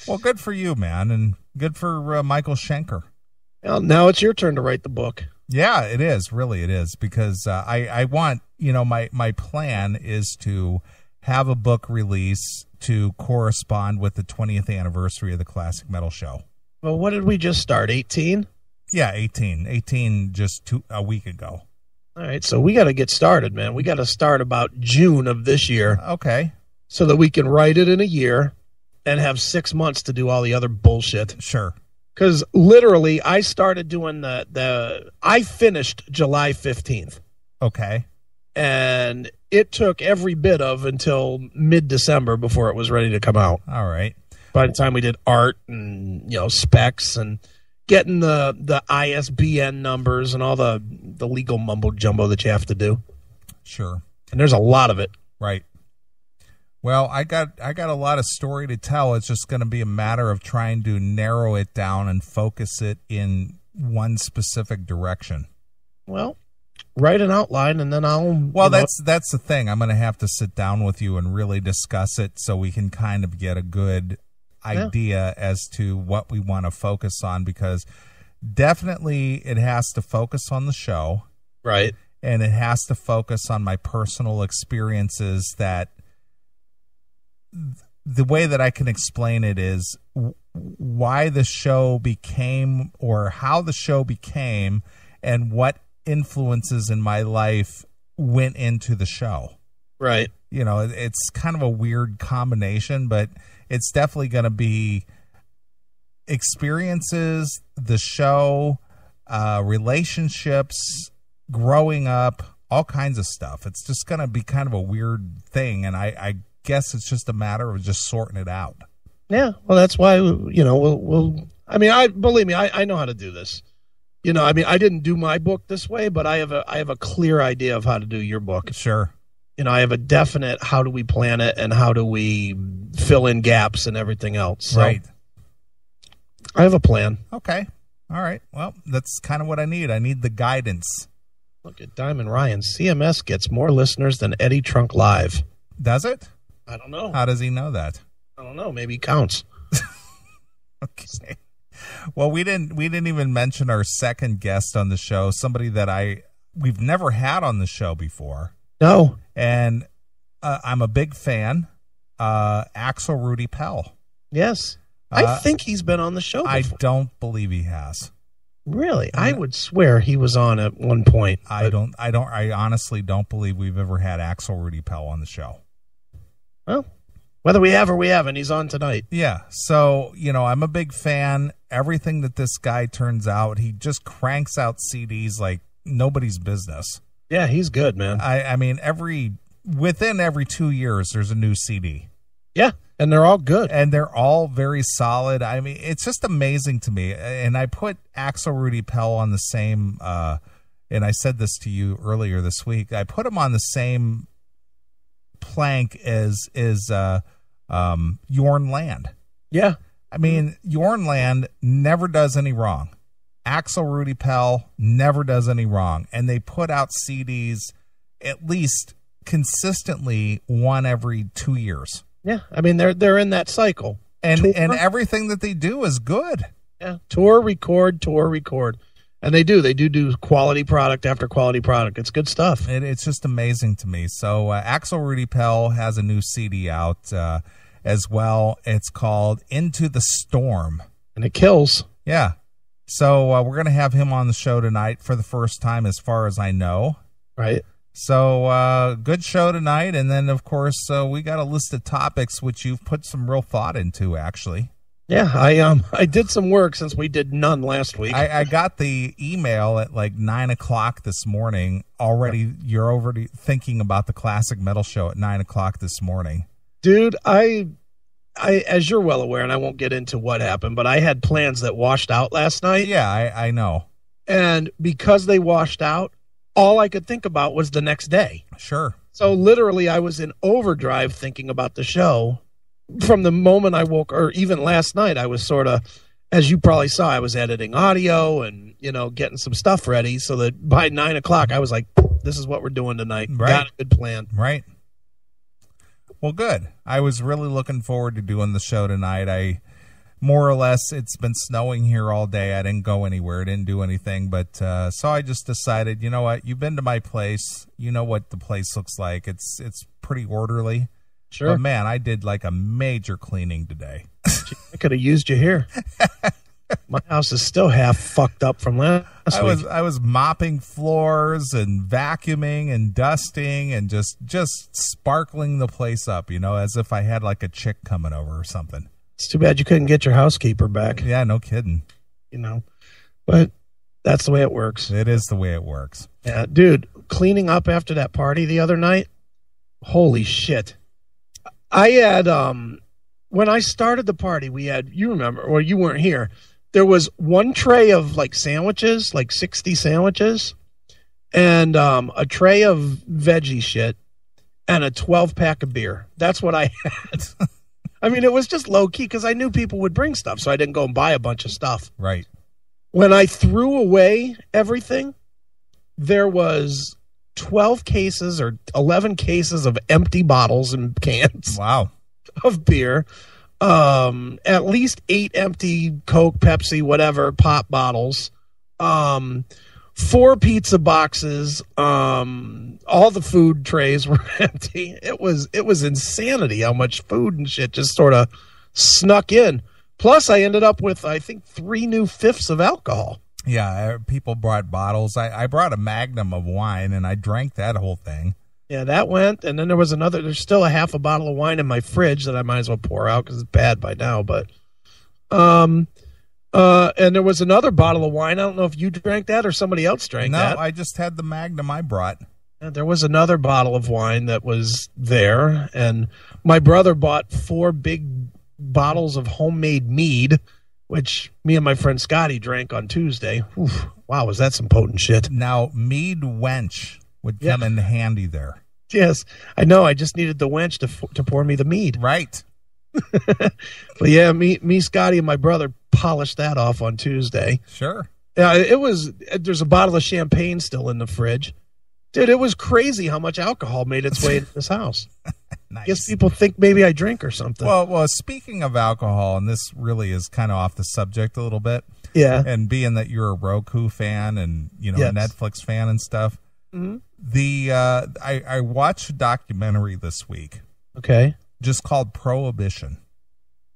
Well, good for you, man, and good for Michael Schenker. Well, now it's your turn to write the book. Yeah, it is. Really, it is. Because I want, my plan is to have a book release to correspond with the 20th anniversary of the Classic Metal Show. Well, what did we just start, 18? Yeah, 18. 18 just a week ago. All right, so we got to get started, man. We got to start about June of this year. Okay. So that we can write it in a year and have 6 months to do all the other bullshit. Sure. Because literally, I started doing I finished July 15th. Okay. And it took every bit of until mid-December before it was ready to come out. All right. By the time we did art and, specs and getting the ISBN numbers and all the legal mumbo-jumbo that you have to do. Sure. And there's a lot of it. Right. Well, I got a lot of story to tell. It's just going to be a matter of trying to narrow it down and focus it in one specific direction. Well, write an outline and then I'll... Well, that's the thing. I'm going to have to sit down with you and really discuss it so we can kind of get a good idea as to what we want to focus on, because definitely it has to focus on the show. Right. And it has to focus on my personal experiences that... The way that I can explain it is why the show became, or how the show became, and what influences in my life went into the show. Right. It's kind of a weird combination, but it's definitely going to be experiences, the show, relationships, growing up, all kinds of stuff. It's just going to be kind of a weird thing, and I guess it's just a matter of just sorting it out. Yeah, well, that's why we'll. I mean, believe me, I know how to do this. I didn't do my book this way, but I have a clear idea of how to do your book. Sure. I have a definite how do we plan it and how do we fill in gaps and everything else. So right. I have a plan. Okay. All right. Well, that's kind of what I need. I need the guidance. Look at Diamond Ryan. CMS gets more listeners than Eddie Trunk Live. Does it? I don't know. How does he know that? I don't know. Maybe he counts. Okay. Well, we didn't even mention our second guest on the show, somebody that we've never had on the show before. No. And I'm a big fan, Axel Rudy Pell. Yes. I think he's been on the show before. I don't believe he has. Really? I would swear he was on at one point. I honestly don't believe we've ever had Axel Rudy Pell on the show. Well, whether we have or we haven't, he's on tonight. Yeah. So, I'm a big fan. Everything that this guy turns out, he just cranks out CDs like nobody's business. Yeah, he's good, man. I mean, within every 2 years, there's a new CD. Yeah, and they're all good. And they're all very solid. I mean, it's just amazing to me. And I put Axel Rudy Pell on the same, and I said this to you earlier this week, I put him on the same plank as Jorn Land. Yeah. I mean, Jorn Land never does any wrong. Axel Rudy Pell never does any wrong. And they put out CDs at least consistently one every 2 years. Yeah. I mean, they're in that cycle. And everything that they do is good. Yeah. Tour, record. And they do quality product after quality product. It's good stuff. It's just amazing to me. So Axel Rudy Pell has a new CD out as well. It's called Into the Storm. And it kills. Yeah. So we're going to have him on the show tonight for the first time as far as I know. Right. So good show tonight. And then, of course, we got a list of topics which you've put some real thought into, actually. Yeah, I did some work since we did none last week. I got the email at like 9 o'clock this morning. You're already thinking about the Classic Metal Show at 9 o'clock this morning. Dude, I as you're well aware, and I won't get into what happened, but I had plans that washed out last night. Yeah, I know. And because they washed out, all I could think about was the next day. Sure. So literally I was in overdrive thinking about the show. From the moment I woke, or even last night, I was sort of, as you probably saw, I was editing audio and, getting some stuff ready so that by 9 o'clock, I was like, this is what we're doing tonight. Right. Got a good plan. Right. Well, good. I was really looking forward to doing the show tonight. more or less, it's been snowing here all day. I didn't go anywhere, didn't do anything, but so I just decided, you know what? You've been to my place. You know what the place looks like. It's pretty orderly. Sure. But man, I did like a major cleaning today. I could have used you here. My house is still half fucked up from last week. I was mopping floors and vacuuming and dusting and just sparkling the place up, as if I had like a chick coming over or something. It's too bad you couldn't get your housekeeper back. Yeah, no kidding. But that's the way it works. It is the way it works. Yeah, dude, cleaning up after that party the other night, holy shit. I had, when I started the party, we had, you remember, or you weren't here, there was one tray of like sandwiches, like 60 sandwiches, and a tray of veggie shit, and a 12-pack of beer. That's what I had. I mean, it was just low-key because I knew people would bring stuff, so I didn't go and buy a bunch of stuff. Right. When I threw away everything, there was 12 cases or 11 cases of empty bottles and cans. Wow. Of beer. At least 8 empty Coke, Pepsi, whatever, pop bottles. 4 pizza boxes. All the food trays were empty. It was insanity how much food and shit just sort of snuck in. Plus, I ended up with, I think, 3 new fifths of alcohol. Yeah, people brought bottles. I brought a magnum of wine, and I drank that whole thing. Yeah, that went, and then there was another. There's still a half a bottle of wine in my fridge that I might as well pour out because it's bad by now. But, and there was another bottle of wine. I don't know if you drank that or somebody else drank that. No, I just had the magnum I brought. And there was another bottle of wine that was there, and my brother bought 4 big bottles of homemade mead, which me and my friend Scotty drank on Tuesday. Oof, wow, was that some potent shit. Now, mead wench would come in handy there. Yes, I know. I just needed the wench to pour me the mead. Right. But yeah, me, Scotty, and my brother polished that off on Tuesday. Sure. Yeah, there's a bottle of champagne still in the fridge. Dude, it was crazy how much alcohol made its way into this house. Nice. Guess people think maybe I drink or something. Well, speaking of alcohol, and this really is kind of off the subject a little bit. Yeah. And being that you're a Roku fan and, a Netflix fan and stuff, I watched a documentary this week. Okay. Just called Prohibition.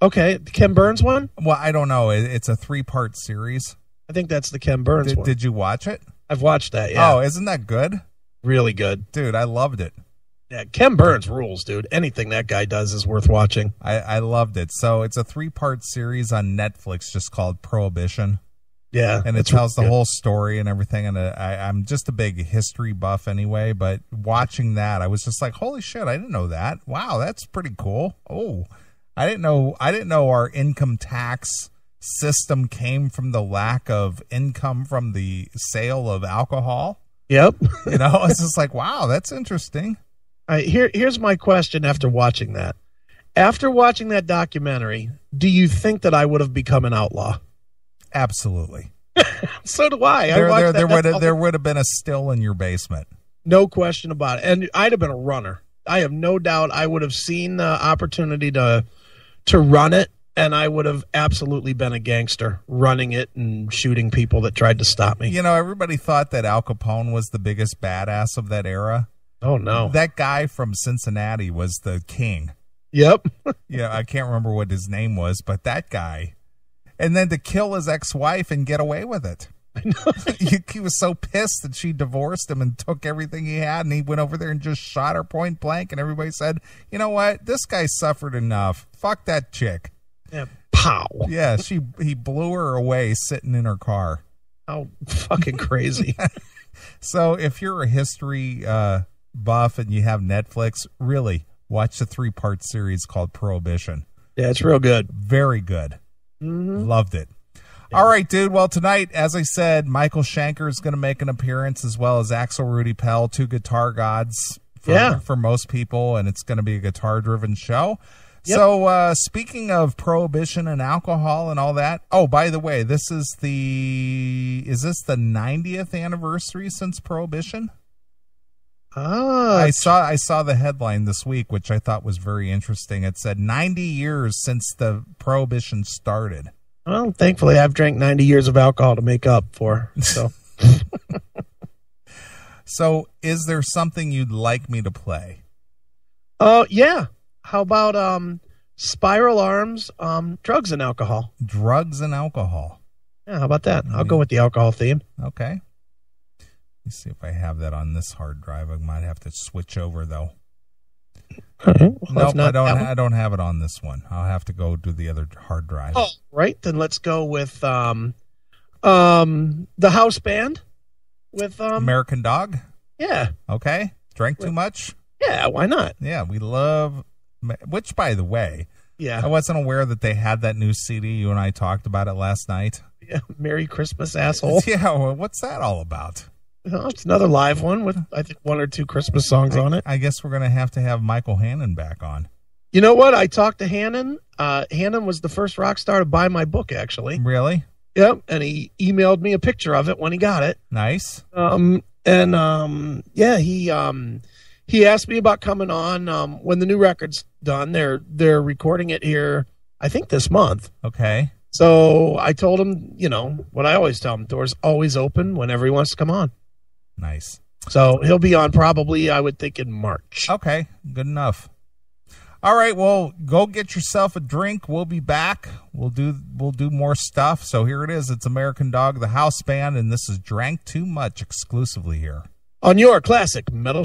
Okay. The Ken Burns one? Well, I don't know. It's a 3-part series. I think that's the Ken Burns one. Did you watch it? I've watched that, yeah. Oh, isn't that good? Really good. Dude, I loved it. Yeah, Ken Burns rules, dude. Anything that guy does is worth watching. I loved it. So it's a 3-part series on Netflix just called Prohibition. Yeah. And it tells the whole story and everything. And I'm just a big history buff anyway, but watching that, I was just like, holy shit, I didn't know that. Wow, that's pretty cool. Oh, I didn't know our income tax system came from the lack of income from the sale of alcohol. Yep. It's just like, wow, that's interesting. Here's my question after watching that. After watching that documentary, do you think that I would have become an outlaw? Absolutely. So do I. There would have been a still in your basement. No question about it. And I'd have been a runner. I have no doubt I would have seen the opportunity to run it, and I would have absolutely been a gangster running it and shooting people that tried to stop me. Everybody thought that Al Capone was the biggest badass of that era. Oh, no. That guy from Cincinnati was the king. Yep. I can't remember what his name was, but that guy. And then to kill his ex-wife and get away with it. I know. He was so pissed that she divorced him and took everything he had, and he went over there and just shot her point blank, and everybody said, you know what? This guy suffered enough. Fuck that chick. Yeah. Pow. Yeah, he blew her away sitting in her car. How fucking crazy. So if you're a history buff and you have Netflix, really watch the 3-part series called Prohibition. Yeah, it's real good. Very good. Mm-hmm. Loved it. Yeah. All right, dude. Well, tonight, as I said, Michael Schenker is going to make an appearance, as well as Axel Rudy Pell, 2 guitar gods for most people, and it's going to be a guitar-driven show. Yep. So speaking of Prohibition and alcohol and all that, oh, by the way, is this the 90th anniversary since Prohibition? I saw the headline this week, which I thought was very interesting. It said 90 years since the Prohibition started. Well, thankfully, I've drank 90 years of alcohol to make up for. So, so is there something you'd like me to play? Yeah. How about Spiral Arms, Drugs and Alcohol? Drugs and Alcohol. Yeah, how about that? I'll go with the alcohol theme. Okay. Let's see if I have that on this hard drive. I might have to switch over, though. Well, nope, I don't have it on this one. I'll have to go to the other hard drive. Oh, right. Then let's go with the house band with American Dog. Yeah. Okay. Drank too much? Yeah, why not? Yeah, we love. Which, by the way, yeah, I wasn't aware that they had that new CD. You and I talked about it last night. Yeah, Merry Christmas, Asshole. Yeah, well, what's that all about? Oh, it's another live one with, I think, 1 or 2 Christmas songs on it. I guess we're going to have Michael Hannon back on. You know what? I talked to Hannon. Hannon was the first rock star to buy my book, actually. Really? Yep. And he emailed me a picture of it when he got it. Nice. Yeah, he asked me about coming on when the new record's done. They're recording it here, I think, this month. Okay. So I told him, you know, what I always tell him, doors always open whenever he wants to come on. Nice. So he'll be on probably, I would think, in March. Okay, good enough. All right, well, go get yourself a drink. We'll be back. We'll do more stuff. So here it is. It's American Dog, the house band, and this is Drank Too Much exclusively here on your classic metal